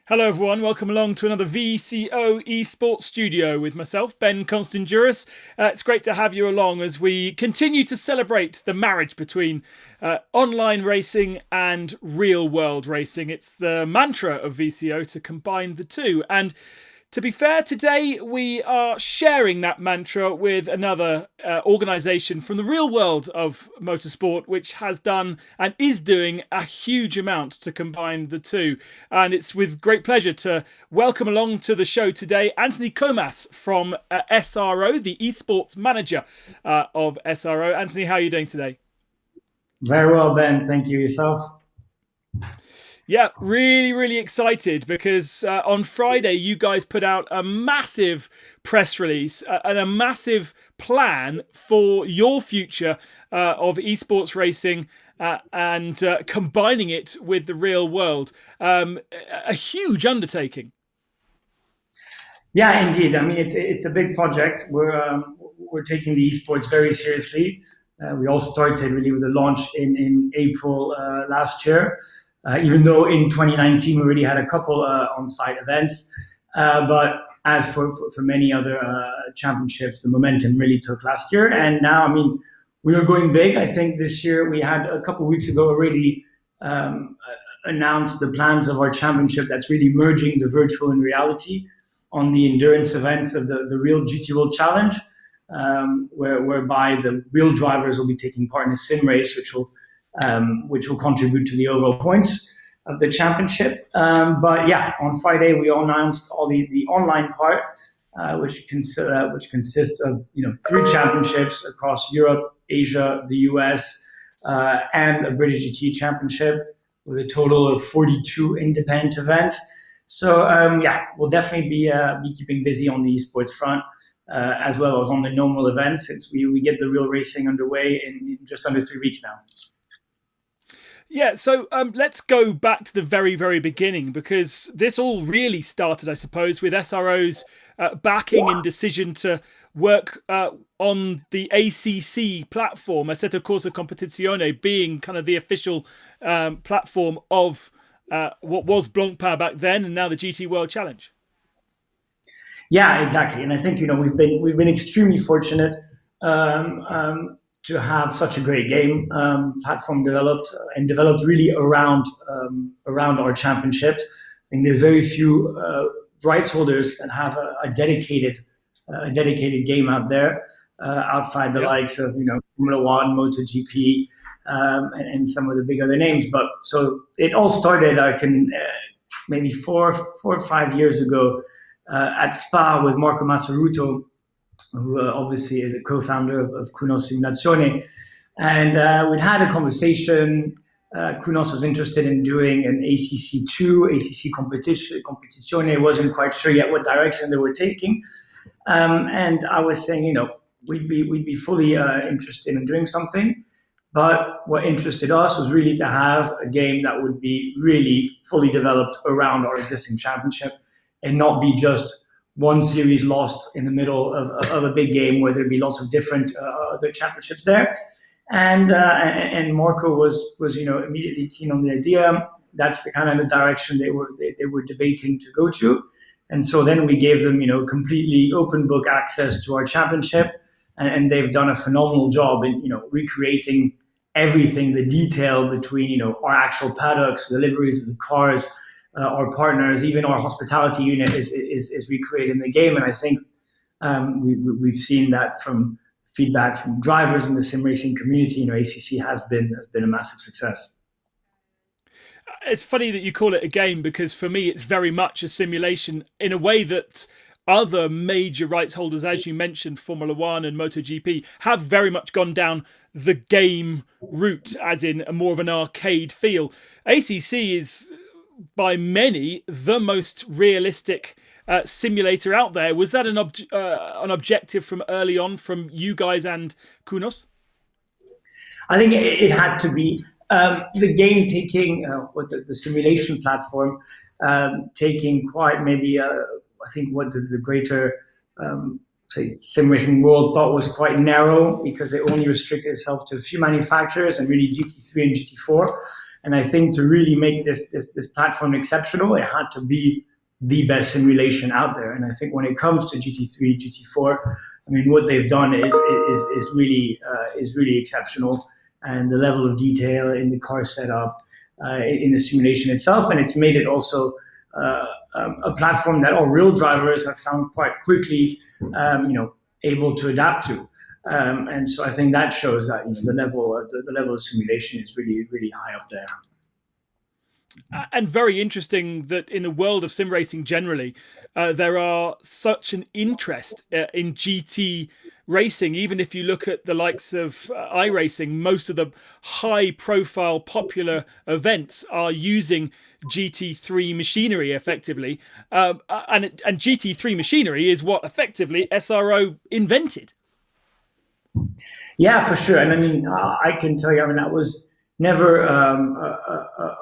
Hello everyone, welcome along to another VCO Esports studio with myself, Ben Constanduros. It's great to have you along as we continue to celebrate the marriage between online racing and real world racing. It's the mantra of VCO to combine the two. And to be fair, today we are sharing that mantra with another organisation from the real world of motorsport, which has done and is doing a huge amount to combine the two. And it's with great pleasure to welcome along to the show today Anthony Comas from SRO, the esports manager of SRO. Anthony, how are you doing today? Very well, Ben. Thank you. Yourself? Yeah, really excited because on Friday you guys put out a massive press release and a massive plan for your future of esports racing and combining it with the real world. A huge undertaking. Yeah, indeed. I mean, it's a big project. We're taking the esports very seriously. We all started really with the launch in April last year. Even though in 2019 we already had a couple on-site events, but as for many other championships, the momentum really took last year. And now, I mean, we are going big. I think this year we had a couple of weeks ago already announced the plans of our championship that's really merging the virtual and reality on the endurance events of the real GT World Challenge, whereby the real drivers will be taking part in a sim race, which will contribute to the overall points of the championship. But yeah, on Friday we announced all the online part, which consists of 3 championships across Europe, Asia, the US, and a British GT championship with a total of 42 independent events. So yeah, we'll definitely be keeping busy on the esports front. As well as on the normal events, since we get the real racing underway in just under 3 weeks now. Yeah, so let's go back to the very beginning, because this all really started, I suppose, with SRO's backing and decision to work on the ACC platform, Assetto Corsa Competizione, being kind of the official platform of what was Blancpain back then and now the GT World Challenge. Yeah, exactly. And I think we've been extremely fortunate to have such a great game platform developed really around our championship. I think there's very few rights holders that have a dedicated game out there outside the likes of Formula One, MotoGP, and some of the big other names. But so it all started, I can maybe 4 or 5 years ago at Spa with Marco Massaruto, who obviously is a co-founder of Comas Simulazione. And we'd had a conversation. Comas was interested in doing an ACC2, ACC Competizione, wasn't quite sure yet what direction they were taking. And I was saying, we'd be fully interested in doing something. But what interested us was really to have a game that would be really fully developed around our existing championship and not be just one series lost in the middle of a big game where there'd be lots of different other championships there. And Marco was immediately keen on the idea. That's the kind of the direction they were debating to go to. And so then we gave them completely open book access to our championship, and they've done a phenomenal job in recreating everything, the detail between our actual paddocks, the liveries of the cars, our partners, even our hospitality unit is recreated in the game. And I think we've seen that from feedback from drivers in the sim racing community. ACC has been a massive success. It's funny that you call it a game, because for me it's very much a simulation in a way that other major rights holders, as you mentioned, Formula One and MotoGP, have very much gone down the game route, as in a more of an arcade feel. ACC is by many the most realistic simulator out there. Was that an objective from early on from you guys and Comas? I think it had to be. The game taking the simulation platform taking quite maybe I think what the greater say sim racing world thought was quite narrow, because they only restricted itself to a few manufacturers and really GT3 and GT4. And I think to really make this platform exceptional, it had to be the best simulation out there. And I think when it comes to GT3, GT4, I mean, what they've done is really exceptional, and the level of detail in the car setup, in the simulation itself, and it's made it also a platform that all real drivers have found quite quickly, able to adapt to. And so I think that shows that the level of simulation is really high up there. And very interesting that in the world of sim racing generally, there are such an interest in GT racing. Even if you look at the likes of iRacing, most of the high profile popular events are using GT3 machinery effectively. And GT3 machinery is what effectively SRO invented. Yeah, for sure. And I mean, I can tell you, I mean, I was never,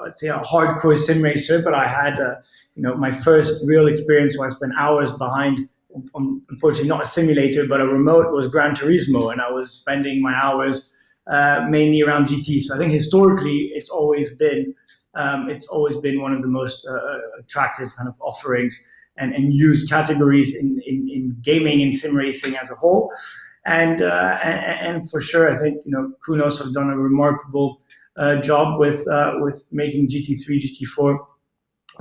let's say, a hardcore sim racer, but I had, my first real experience where I spent hours behind, unfortunately not a simulator, but a remote, was Gran Turismo, and I was spending my hours mainly around GT. So I think historically, it's always been one of the most attractive kind of offerings and used categories in gaming and sim racing as a whole. And for sure, I think Kunos have done a remarkable job with making GT3, GT4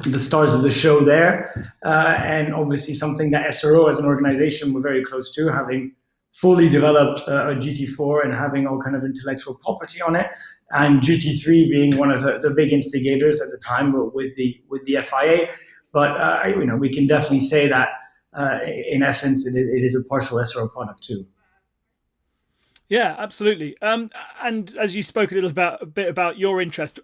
the stars of the show there, and obviously something that SRO as an organization were very close to, having fully developed a GT4 and having all kind of intellectual property on it, and GT3 being one of the big instigators at the time with the FIA. But we can definitely say that in essence it is a partial SRO product too. Yeah, absolutely. And as you spoke a bit about your interest,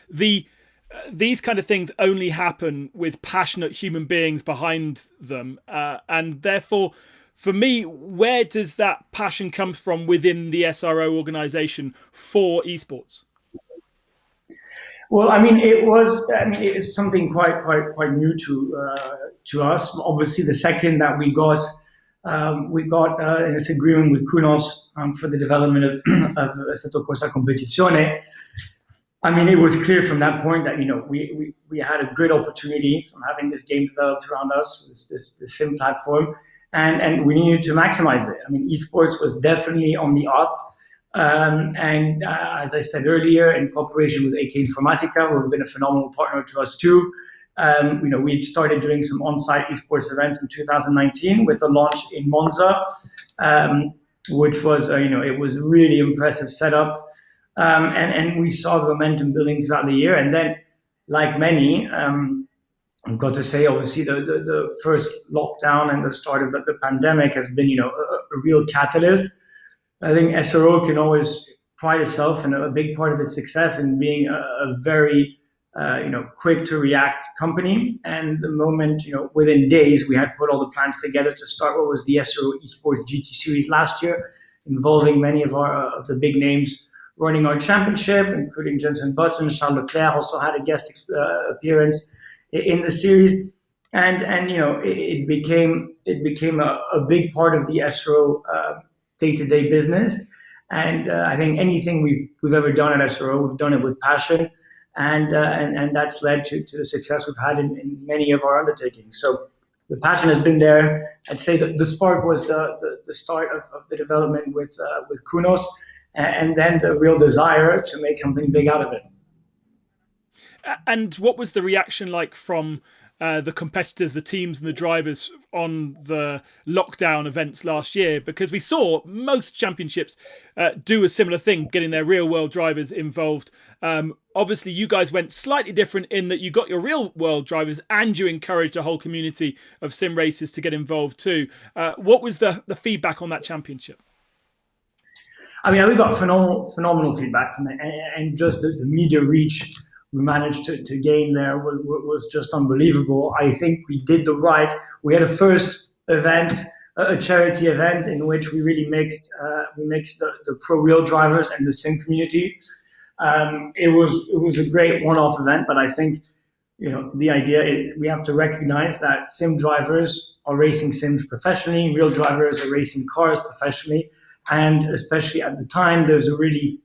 these kind of things only happen with passionate human beings behind them, and therefore, for me, where does that passion come from within the SRO organization for esports? Well, I mean, it's something quite new to us. Obviously, the second that we got this agreement with Kunos for the development of Assetto Corsa Competizione. I mean, it was clear from that point that we had a good opportunity from having this game developed around us, this sim platform, and we needed to maximize it. I mean, esports was definitely on the up, and as I said earlier, in cooperation with AK Informatica, who have been a phenomenal partner to us too. We started doing some on-site esports events in 2019 with a launch in Monza, which was, it was a really impressive setup. And we saw the momentum building throughout the year. And then, like many, I've got to say, obviously, the first lockdown and the start of the pandemic has been, a real catalyst. I think SRO can always pride itself, and a big part of its success in being a very quick to react company. And the moment, within days, we had put all the plans together to start what was the SRO Esports GT Series last year, involving many of the big names running our championship, including Jensen Button. Charles Leclerc also had a guest appearance in the series, and it became a big part of the SRO day-to-day business. And I think anything we've ever done at SRO, we've done it with passion. And that's led to the success we've had in many of our undertakings. So the passion has been there. I'd say that the spark was the start of the development with Kunos, and then the real desire to make something big out of it. And what was the reaction like from the competitors, the teams and the drivers on the lockdown events last year? Because we saw most championships do a similar thing, getting their real world drivers involved. Obviously, you guys went slightly different in that you got your real world drivers and you encouraged a whole community of sim racers to get involved too. What was the feedback on that championship? I mean, we got phenomenal feedback from it, and just the media reach we managed to gain there was just unbelievable. I think we did we had a first event, a charity event, in which we really mixed the pro real drivers and the sim community. It was a great one-off event, but I think the idea is we have to recognize that sim drivers are racing sims professionally, real drivers are racing cars professionally, and especially at the time there's a really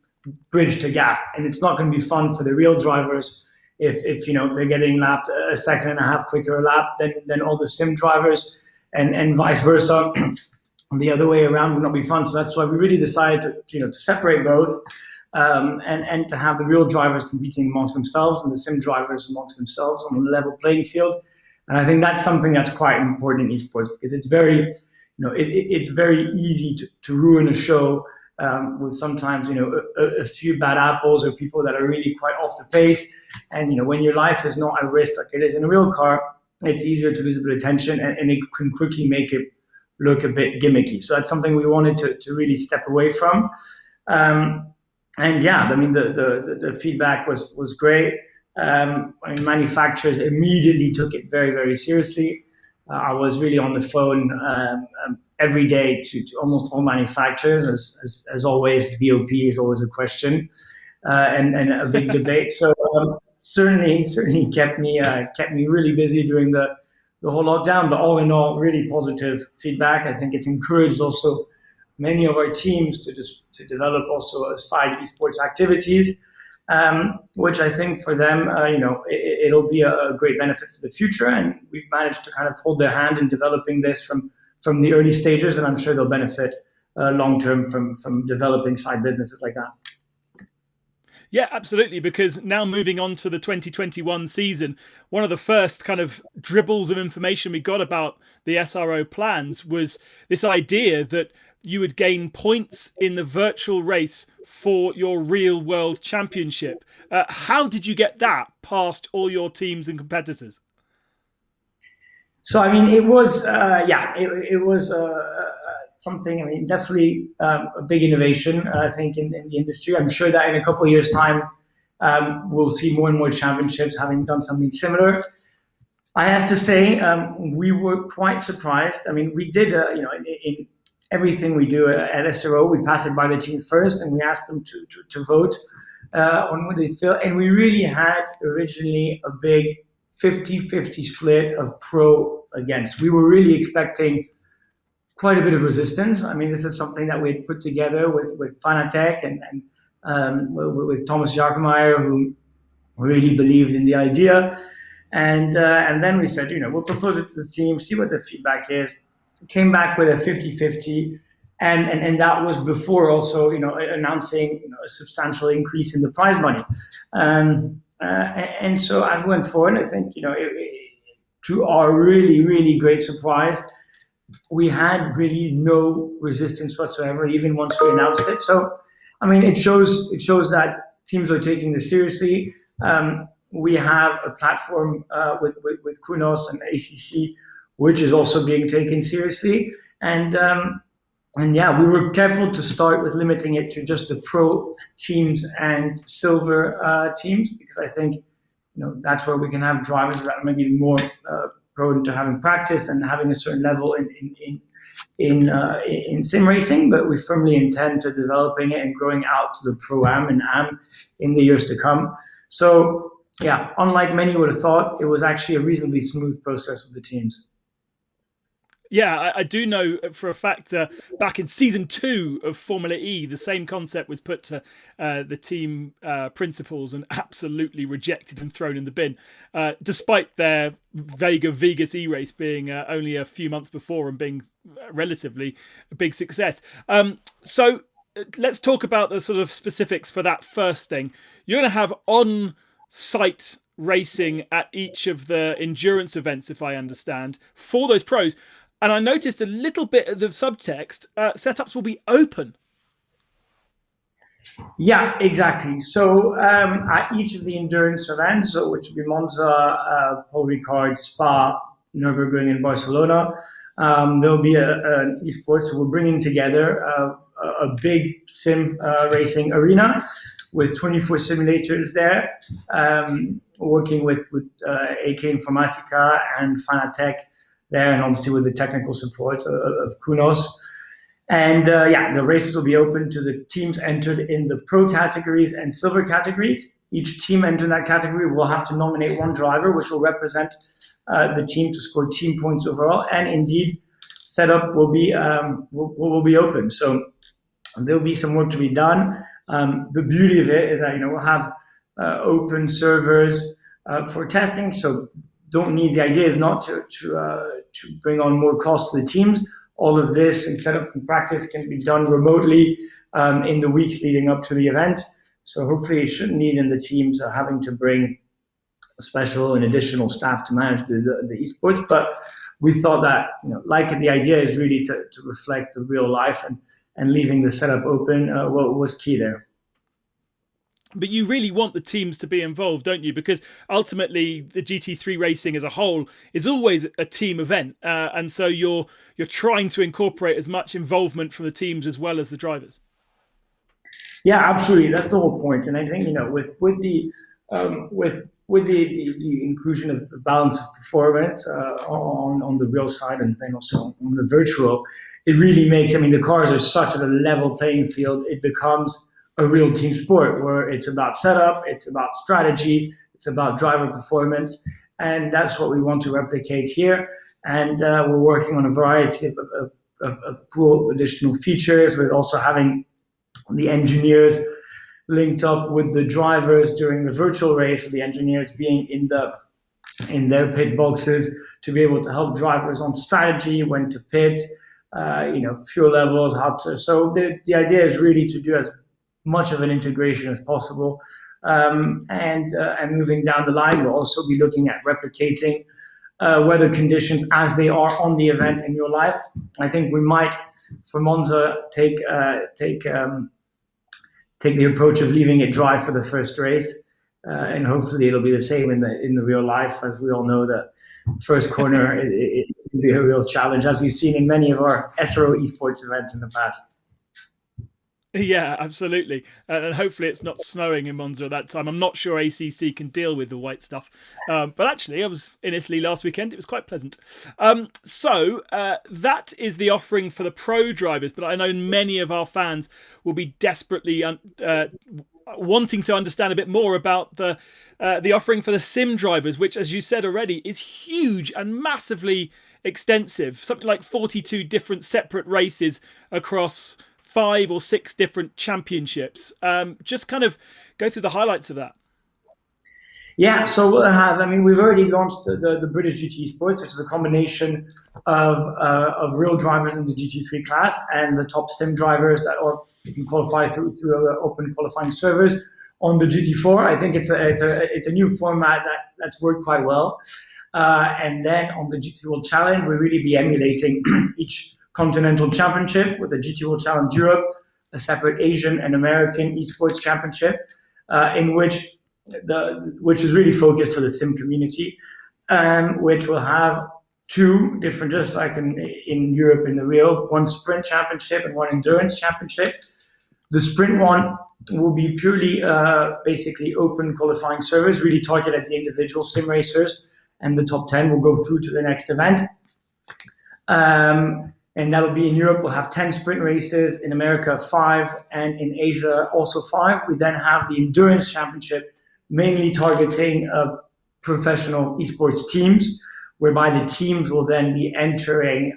bridge the gap, and it's not going to be fun for the real drivers if they're getting lapped a second and a half quicker a lap than all the sim drivers, and vice versa. The other way around would not be fun. So that's why we really decided to separate both, and to have the real drivers competing amongst themselves and the sim drivers amongst themselves on a level playing field. And I think that's something that's quite important in esports, because it's very, it's very easy to ruin a show with sometimes a few bad apples or people that are really quite off the pace. And when your life is not at risk like it is in a real car, it's easier to lose a bit of attention, and it can quickly make it look a bit gimmicky. So that's something we wanted to really step away from. And yeah, I mean the feedback was great. Manufacturers immediately took it very, very seriously. I was really on the phone every day to almost all manufacturers. As always, VOP is always a question and a big debate. So certainly kept me really busy during the whole lockdown. But all in all, really positive feedback. I think it's encouraged also many of our teams to develop also side esports activities, which I think for them, it'll be a great benefit for the future. And we've managed to kind of hold their hand in developing this from the early stages, and I'm sure they'll benefit long term from developing side businesses like that. Yeah, absolutely. Because now moving on to the 2021 season, one of the first kind of dribbles of information we got about the SRO plans was this idea that you would gain points in the virtual race for your real world championship. How did you get that past all your teams and competitors? So, I mean, it was, it was something, I mean, definitely a big innovation, I think, in the industry. I'm sure that in a couple of years' time, we'll see more and more championships having done something similar. I have to say, we were quite surprised. I mean, we did, in everything we do at SRO, we pass it by the team first, and we ask them to vote on what they feel. And we really had originally a big 50-50 split of pro against. We were really expecting quite a bit of resistance. I mean, this is something that we had put together with Fanatec and with Thomas Jarkemeyer, who really believed in the idea. And then we said, we'll propose it to the team, see what the feedback is. Came back with a 50-50, and that was before also announcing a substantial increase in the prize money. And so as we went forward, I think to our really, really great surprise, we had really no resistance whatsoever, even once we announced it. So I mean, it shows that teams are taking this seriously. We have a platform with Comas and ACC, which is also being taken seriously. And yeah, we were careful to start with limiting it to just the pro teams and silver teams, because I think that's where we can have drivers that are maybe more prone to having practice and having a certain level in sim racing. But we firmly intend to developing it and growing out to the pro-am and am in the years to come. So yeah, unlike many would have thought, it was actually a reasonably smooth process with the teams. Yeah, I do know for a fact back in season 2 of Formula E, the same concept was put to the team principals and absolutely rejected and thrown in the bin, despite their Vega Vegas E-race being only a few months before and being relatively a big success. So let's talk about the sort of specifics for that first thing. You're going to have on-site racing at each of the endurance events, if I understand, for those pros. And I noticed a little bit of the subtext, setups will be open. Yeah, exactly. So at each of the endurance events, which will be Monza, Paul Ricard, Spa, Nürburgring, and Barcelona, there'll be an esports. So we're bringing together a big sim racing arena with 24 simulators there, working with AK Informatica and Fanatec there, and obviously with the technical support of Kunos. And yeah, the races will be open to the teams entered in the pro categories and silver categories. Each team entered in that category will have to nominate one driver, which will represent the team to score team points overall. And indeed, setup will be open. So there'll be some work to be done. The beauty of it is that we'll have open servers for testing. So don't need, the idea is not to bring on more costs to the teams. All of this and setup and practice can be done remotely in the weeks leading up to the event. So hopefully it shouldn't need in the teams having to bring special and additional staff to manage the esports. But we thought that, the idea is really to reflect the real life, and leaving the setup open was key there. But you really want the teams to be involved, don't you? Because ultimately, the GT3 racing as a whole is always a team event, and so you're trying to incorporate as much involvement from the teams as well as the drivers. Yeah, absolutely. That's the whole point. And I think with the inclusion of the balance of performance on the real side and then also on the virtual, it really makes. The cars are such at a level playing field. It becomes a real team sport where it's about setup, it's about strategy, it's about driver performance, and that's what we want to replicate here. And we're working on a variety of cool additional features, with also having the engineers linked up with the drivers during the virtual race, with the engineers being in their pit boxes to be able to help drivers on strategy, when to pit, fuel levels, how to. So the idea is really to do as much of an integration as possible, and moving down the line, we'll also be looking at replicating weather conditions as they are on the event in real life. I think we might, for Monza, take the approach of leaving it dry for the first race, and hopefully it'll be the same in the real life. As we all know, that first corner it can be a real challenge, as we've seen in many of our SRO Esports events in the past. Yeah, absolutely. And hopefully it's not snowing in Monza at that time. I'm not sure ACC can deal with the white stuff. But actually, I was in Italy last weekend. It was quite pleasant. So that is the offering for the pro drivers. But I know many of our fans will be desperately wanting to understand a bit more about the offering for the sim drivers, which, as you said already, is huge and massively extensive. Something like 42 different separate races across 5 or 6 different championships. Just kind of go through the highlights of that. Yeah, so we'll have. We've already launched the British GT Esports, which is a combination of real drivers in the GT3 class and the top sim drivers or you can qualify through open qualifying servers on the GT4. I think it's a new format that's worked quite well. And then on the GT World Challenge, we'll really be emulating each continental championship with the GT World Challenge Europe, a separate Asian and American esports championship, in which is really focused for the sim community, which will have 2 different, just like in Europe in the Rio, 1 sprint championship and 1 endurance championship. The sprint one will be purely basically open qualifying servers, really targeted at the individual sim racers, and the top 10 will go through to the next event. And that'll be in Europe. We'll have 10 sprint races, in America 5, and in Asia also 5. We then have the endurance championship, mainly targeting professional esports teams, whereby the teams will then be entering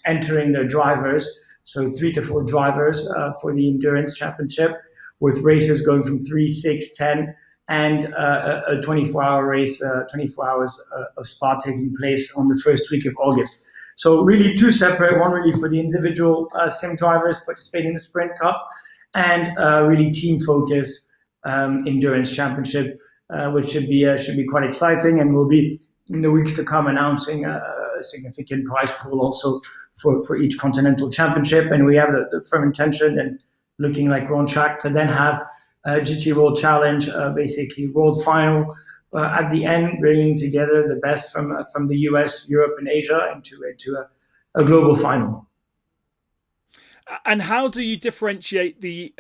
their drivers. So 3 to 4 drivers for the endurance championship, with races going from 3, 6, 10, and a 24-hour race, 24 hours of Spa taking place on the first week of August. So really 2 separate, one really for the individual sim drivers participating in the Sprint Cup, and really team focus endurance championship, which should be quite exciting, and we'll be in the weeks to come announcing a significant prize pool also for each continental championship. And we have the firm intention and looking like we're on track to then have a GT World Challenge, basically world final. At the end, bringing together the best from the US, Europe, and Asia into a global final. And how do you differentiate the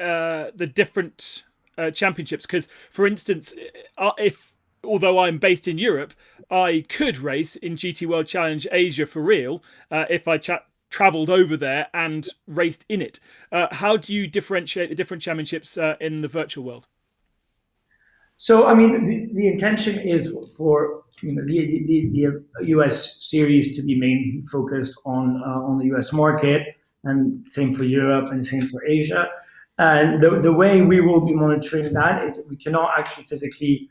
different championships? Because, for instance, although I'm based in Europe, I could race in GT World Challenge Asia for real if I travelled over there and raced in it. How do you differentiate the different championships in the virtual world? So, the intention is for the US series to be mainly focused on the US market, and same for Europe and same for Asia. And the way we will be monitoring that is that we cannot actually physically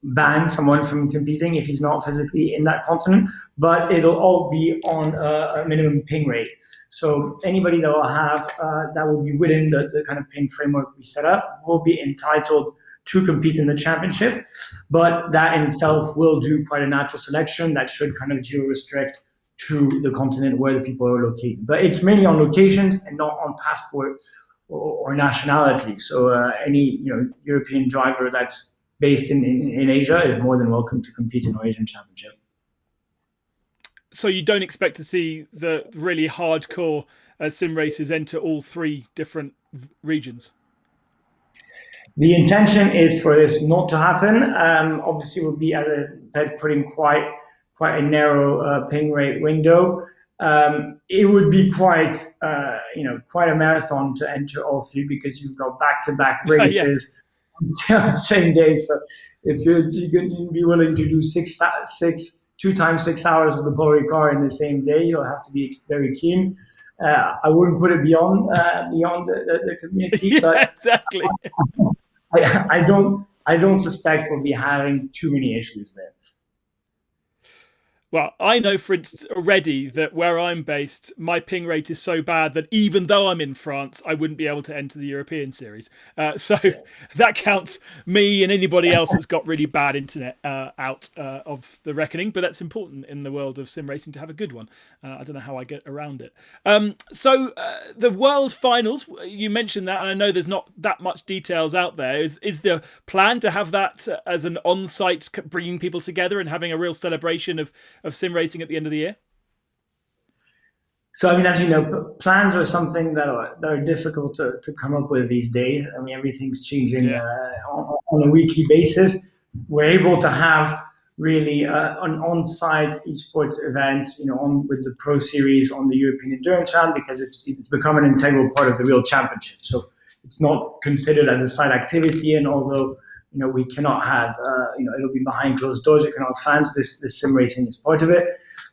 ban someone from competing if he's not physically in that continent, but it'll all be on a minimum ping rate. So anybody that will have that will be within the kind of ping framework we set up will be entitled to compete in the championship, but that in itself will do quite a natural selection that should kind of geo-restrict to the continent where the people are located. But it's mainly on locations and not on passport or nationality. So any European driver that's based in Asia is more than welcome to compete in our Asian Championship. So you don't expect to see the really hardcore sim racers enter all 3 different regions? The intention is for this not to happen. Obviously, we'll be, as I said, putting quite a narrow ping rate window. It would be quite a marathon to enter all 3 because you've got back-to-back races on the same day. So if you're going to be willing to do 2 times 6 hours with the Poli car in the same day, you'll have to be very keen. I wouldn't put it beyond the community, but exactly. I don't suspect we'll be having too many issues there. Well, I know, for instance, already that where I'm based, my ping rate is so bad that even though I'm in France, I wouldn't be able to enter the European Series. So that counts me and anybody else that's got really bad internet out of the reckoning. But that's important in the world of sim racing to have a good one. I don't know how I get around it. So the World Finals, you mentioned that, and I know there's not that much details out there. Is the plan to have that as an on-site, bringing people together and having a real celebration of sim racing at the end of the year? So, I mean, as you know, plans are something that are difficult to come up with these days. I mean, everything's changing on a weekly basis. We're able to have really an on-site esports event, with the Pro Series on the European Endurance Round, because it's become an integral part of the real championship. So it's not considered as a side activity, and although we cannot have, it'll be behind closed doors. You cannot have fans. This sim racing is part of it.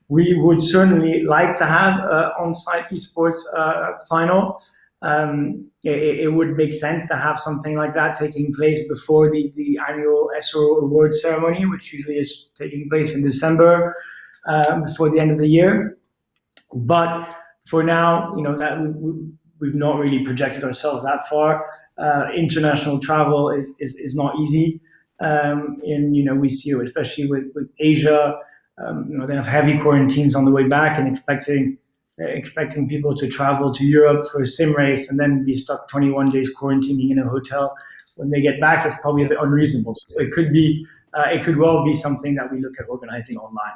We would certainly like to have on-site esports final. It would make sense to have something like that taking place before the annual SRO award ceremony, which usually is taking place in December, before the end of the year. But for now, that we've not really projected ourselves that far. International travel is not easy in VCO, especially with Asia. They have heavy quarantines on the way back, and expecting people to travel to Europe for a sim race and then be stuck 21 days quarantining in a hotel when they get back is probably a bit unreasonable. So it could well be something that we look at organizing online.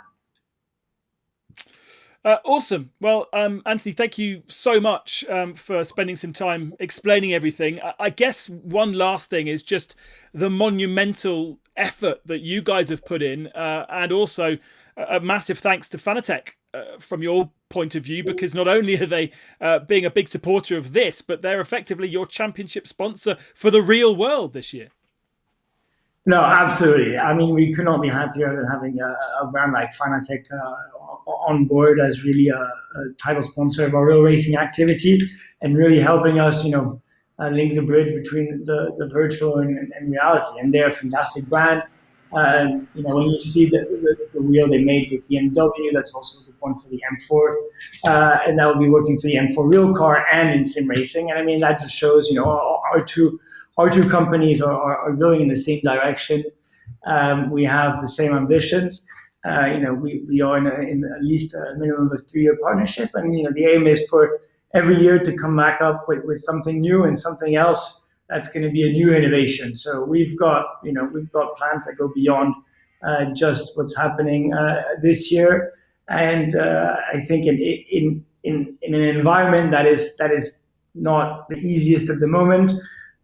Awesome. Well, Anthony, thank you so much for spending some time explaining everything. I guess one last thing is just the monumental effort that you guys have put in, and also a massive thanks to Fanatec from your point of view, because not only are they being a big supporter of this, but they're effectively your championship sponsor for the real world this year. No, absolutely. I mean, we could not be happier than having a brand like Fanatec on board as really a title sponsor of our real racing activity, and really helping us, link the bridge between the virtual and reality. And they're a fantastic brand. When you see the wheel they made with BMW, that's also the one for the M4, and that will be working for the M4 real car and in sim racing. And I mean, that just shows, our two companies are going in the same direction. We have the same ambitions. We are in at least a minimum of a 3-year partnership, and the aim is for every year to come back up with something new and something else that's going to be a new innovation. So we've got plans that go beyond just what's happening this year, and I think in an environment that is not the easiest at the moment,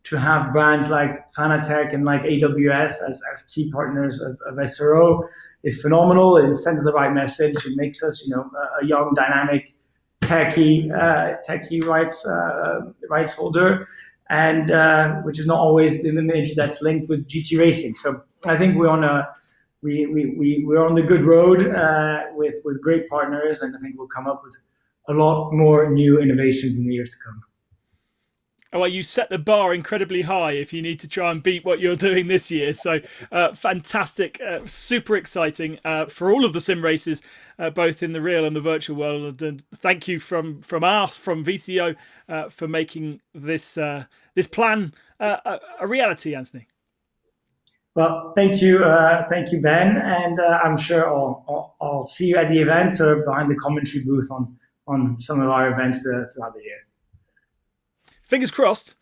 to have brands like Fanatec and like AWS as key partners of SRO is phenomenal. It sends the right message. It makes us, a young, dynamic, techie rights holder, and which is not always the image that's linked with GT racing. So I think we're on the good road with great partners, and I think we'll come up with a lot more new innovations in the years to come. Oh, well, you set the bar incredibly high if you need to try and beat what you're doing this year. So fantastic, super exciting for all of the sim races, both in the real and the virtual world. And thank you from us, from VCO, for making this this plan a reality, Anthony. Well, thank you, Ben, and I'm sure I'll see you at the event or behind the commentary booth on some of our events throughout the year. Fingers crossed.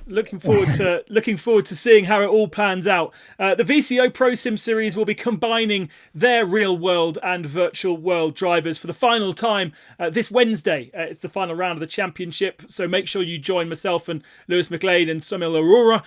Looking forward to seeing how it all pans out. The VCO Pro Sim Series will be combining their real world and virtual world drivers for the final time this Wednesday. It's the final round of the championship, so make sure you join myself and Lewis McLeod and Samuel Aurora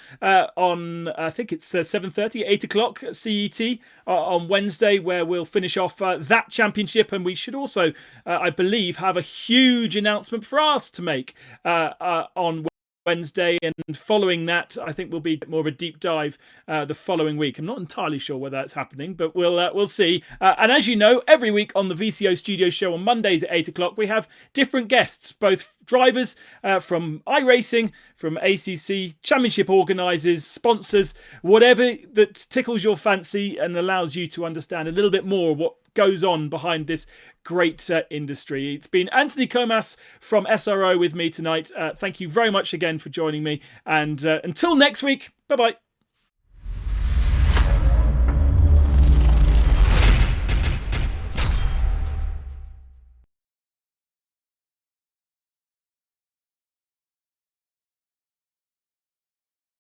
on I think it's 7:30, 8 o'clock CET on Wednesday, where we'll finish off that championship, and we should also, I believe, have a huge announcement for us to make on Wednesday, and following that I think will be more of a deep dive the following week. I'm not entirely sure whether that's happening, but we'll see. And as you know, every week on the VCO Studio Show on Mondays at 8 o'clock we have different guests, both drivers from iRacing, from ACC, championship organisers, sponsors, whatever that tickles your fancy and allows you to understand a little bit more what goes on behind this great industry. It's been Anthony Comas from SRO with me tonight. Thank you very much again for joining me, and until next week, bye bye.